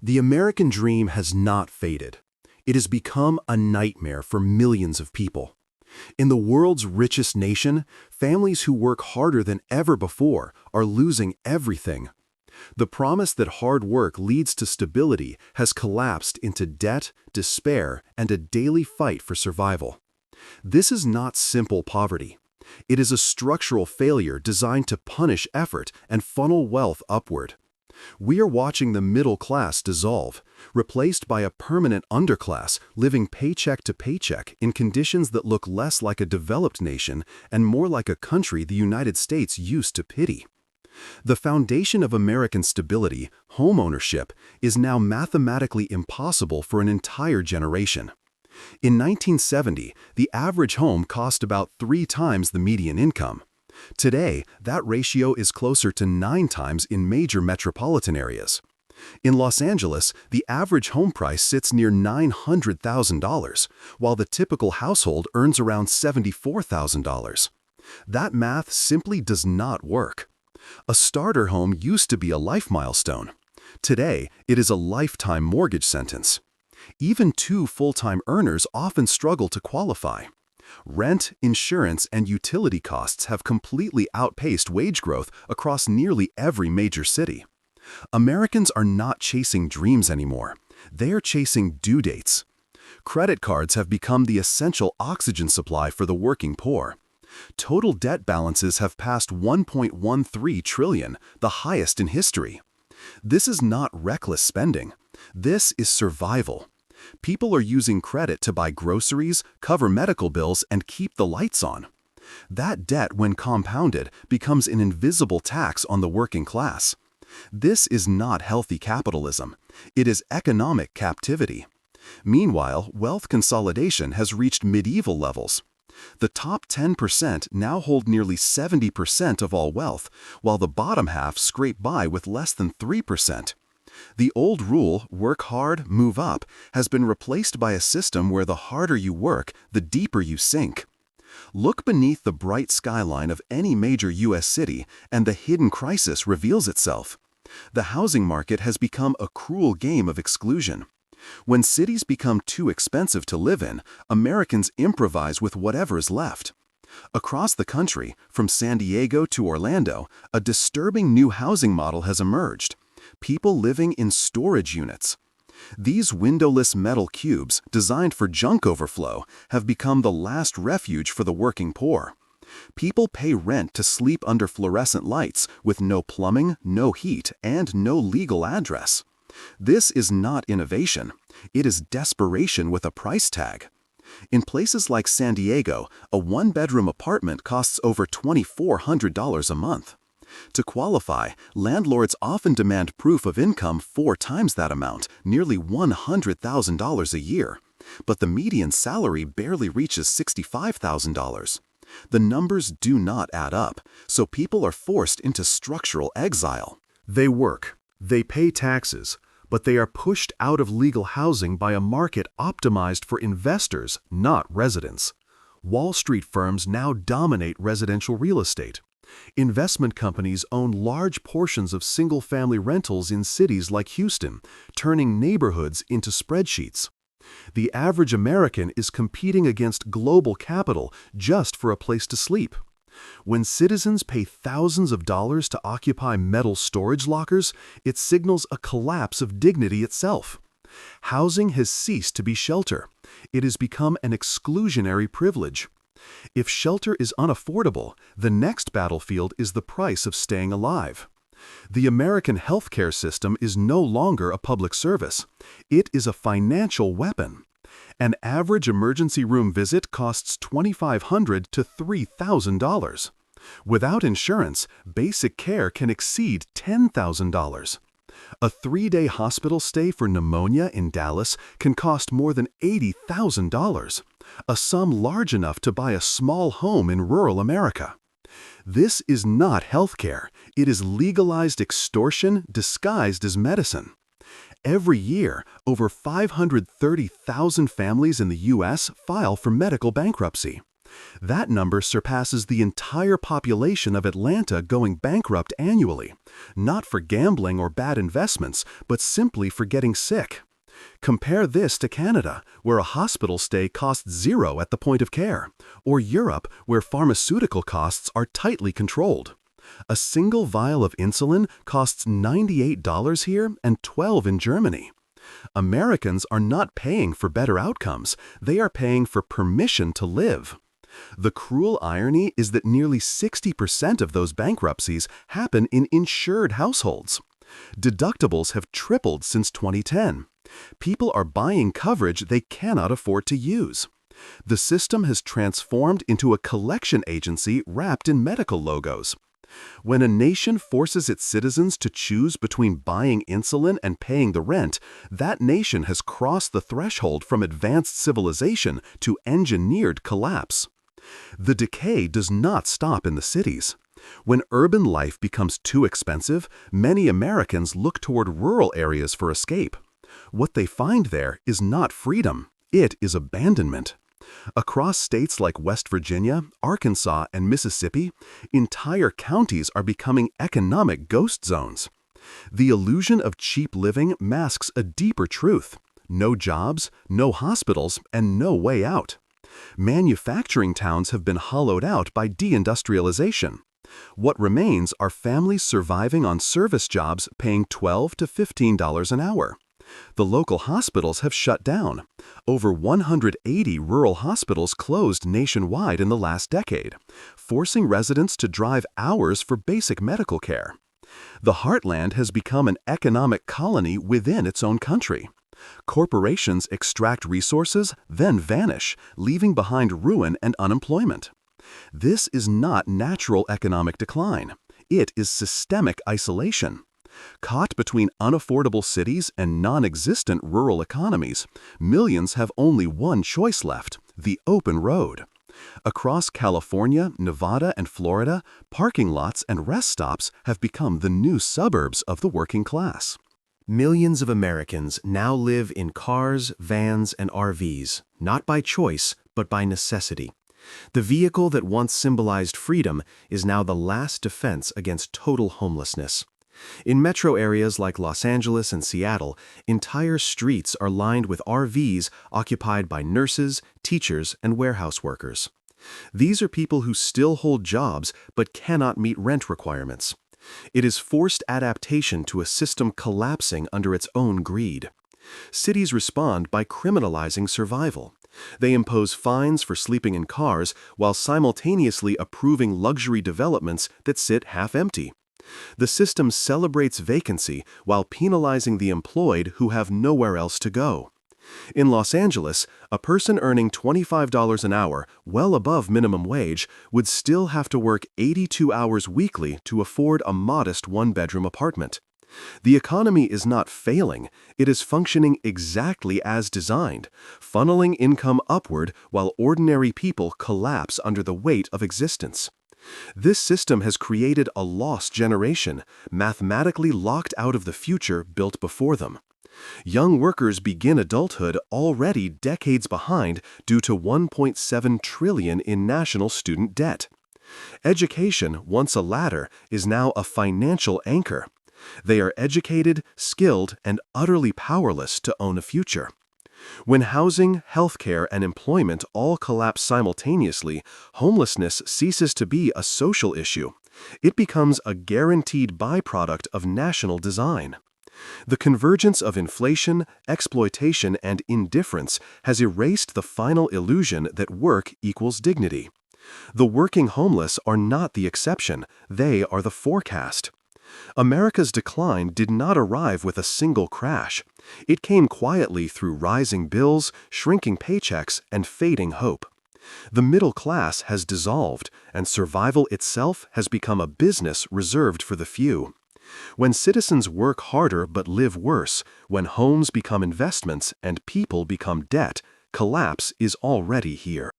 The American dream has not faded. It has become a nightmare for millions of people. In the world's richest nation, families who work harder than ever before are losing everything. The promise that hard work leads to stability has collapsed into debt, despair, and a daily fight for survival. This is not simple poverty. It is a structural failure designed to punish effort and funnel wealth upward. We are watching the middle class dissolve, replaced by a permanent underclass living paycheck to paycheck in conditions that look less like a developed nation and more like a country the United States used to pity. The foundation of American stability, homeownership, is now mathematically impossible for an entire generation. In 1970, the average home cost about 3 times the median income. Today, that ratio is closer to 9 times in major metropolitan areas. In Los Angeles, the average home price sits near $900,000, while the typical household earns around $74,000. That math simply does not work. A starter home used to be a life milestone. Today, it is a lifetime mortgage sentence. Even 2 full-time earners often struggle to qualify. Rent, insurance, and utility costs have completely outpaced wage growth across nearly every major city. Americans are not chasing dreams anymore. They are chasing due dates. Credit cards have become the essential oxygen supply for the working poor. Total debt balances have passed $1.13 trillion, the highest in history. This is not reckless spending. This is survival. People are using credit to buy groceries, cover medical bills, and keep the lights on. That debt, when compounded, becomes an invisible tax on the working class. This is not healthy capitalism. It is economic captivity. Meanwhile, wealth consolidation has reached medieval levels. The top 10% now hold nearly 70% of all wealth, while the bottom half scrape by with less than 3%. The old rule, work hard, move up, has been replaced by a system where the harder you work, the deeper you sink. Look beneath the bright skyline of any major U.S. city, and the hidden crisis reveals itself. The housing market has become a cruel game of exclusion. When cities become too expensive to live in, Americans improvise with whatever is left. Across the country, from San Diego to Orlando, a disturbing new housing model has emerged. People living in storage units. These windowless metal cubes, designed for junk overflow, have become the last refuge for the working poor. People pay rent to sleep under fluorescent lights with no plumbing, no heat, and no legal address. This is not innovation. It is desperation with a price tag. In places like San Diego, a 1-bedroom apartment costs over $2,400 a month. To qualify, landlords often demand proof of income 4 times that amount, nearly $100,000 a year. But the median salary barely reaches $65,000. The numbers do not add up, so people are forced into structural exile. They work, they pay taxes, but they are pushed out of legal housing by a market optimized for investors, not residents. Wall Street firms now dominate residential real estate. Investment companies own large portions of single-family rentals in cities like Houston, turning neighborhoods into spreadsheets. The average American is competing against global capital just for a place to sleep. When citizens pay thousands of dollars to occupy metal storage lockers, it signals a collapse of dignity itself. Housing has ceased to be shelter. It has become an exclusionary privilege. If shelter is unaffordable, the next battlefield is the price of staying alive. The American healthcare system is no longer a public service. It is a financial weapon. An average emergency room visit costs $2,500 to $3,000. Without insurance, basic care can exceed $10,000. A 3-day hospital stay for pneumonia in Dallas can cost more than $80,000, a sum large enough to buy a small home in rural America. This is not healthcare. It is legalized extortion disguised as medicine. Every year, over 530,000 families in the U.S. file for medical bankruptcy. That number surpasses the entire population of Atlanta going bankrupt annually, not for gambling or bad investments, but simply for getting sick. Compare this to Canada, where a hospital stay costs zero at the point of care, or Europe, where pharmaceutical costs are tightly controlled. A single vial of insulin costs $98 here and $12 in Germany. Americans are not paying for better outcomes, they are paying for permission to live. The cruel irony is that nearly 60% of those bankruptcies happen in insured households. Deductibles have tripled since 2010. People are buying coverage they cannot afford to use. The system has transformed into a collection agency wrapped in medical logos. When a nation forces its citizens to choose between buying insulin and paying the rent, that nation has crossed the threshold from advanced civilization to engineered collapse. The decay does not stop in the cities. When urban life becomes too expensive, many Americans look toward rural areas for escape. What they find there is not freedom, it is abandonment. Across states like West Virginia, Arkansas, and Mississippi, entire counties are becoming economic ghost zones. The illusion of cheap living masks a deeper truth: no jobs, no hospitals, and no way out. Manufacturing towns have been hollowed out by deindustrialization. What remains are families surviving on service jobs paying $12 to $15 an hour. The local hospitals have shut down. Over 180 rural hospitals closed nationwide in the last decade, forcing residents to drive hours for basic medical care. The heartland has become an economic colony within its own country. Corporations extract resources, then vanish, leaving behind ruin and unemployment. This is not natural economic decline. It is systemic isolation. Caught between unaffordable cities and non-existent rural economies, millions have only one choice left: the open road. Across California, Nevada, and Florida, parking lots and rest stops have become the new suburbs of the working class. Millions of Americans now live in cars, vans, and RVs, not by choice, but by necessity. The vehicle that once symbolized freedom is now the last defense against total homelessness. In metro areas like Los Angeles and Seattle, entire streets are lined with RVs occupied by nurses, teachers, and warehouse workers. These are people who still hold jobs but cannot meet rent requirements. It is forced adaptation to a system collapsing under its own greed. Cities respond by criminalizing survival. They impose fines for sleeping in cars while simultaneously approving luxury developments that sit half-empty. The system celebrates vacancy while penalizing the employed who have nowhere else to go. In Los Angeles, a person earning $25 an hour, well above minimum wage, would still have to work 82 hours weekly to afford a modest one-bedroom apartment. The economy is not failing, it is functioning exactly as designed, funneling income upward while ordinary people collapse under the weight of existence. This system has created a lost generation, mathematically locked out of the future built before them. Young workers begin adulthood already decades behind due to $1.7 trillion in national student debt. Education, once a ladder, is now a financial anchor. They are educated, skilled, and utterly powerless to own a future. When housing, healthcare, and employment all collapse simultaneously, homelessness ceases to be a social issue. It becomes a guaranteed byproduct of national design. The convergence of inflation, exploitation, and indifference has erased the final illusion that work equals dignity. The working homeless are not the exception, they are the forecast. America's decline did not arrive with a single crash. It came quietly through rising bills, shrinking paychecks, and fading hope. The middle class has dissolved, and survival itself has become a business reserved for the few. When citizens work harder but live worse, when homes become investments and people become debt, collapse is already here.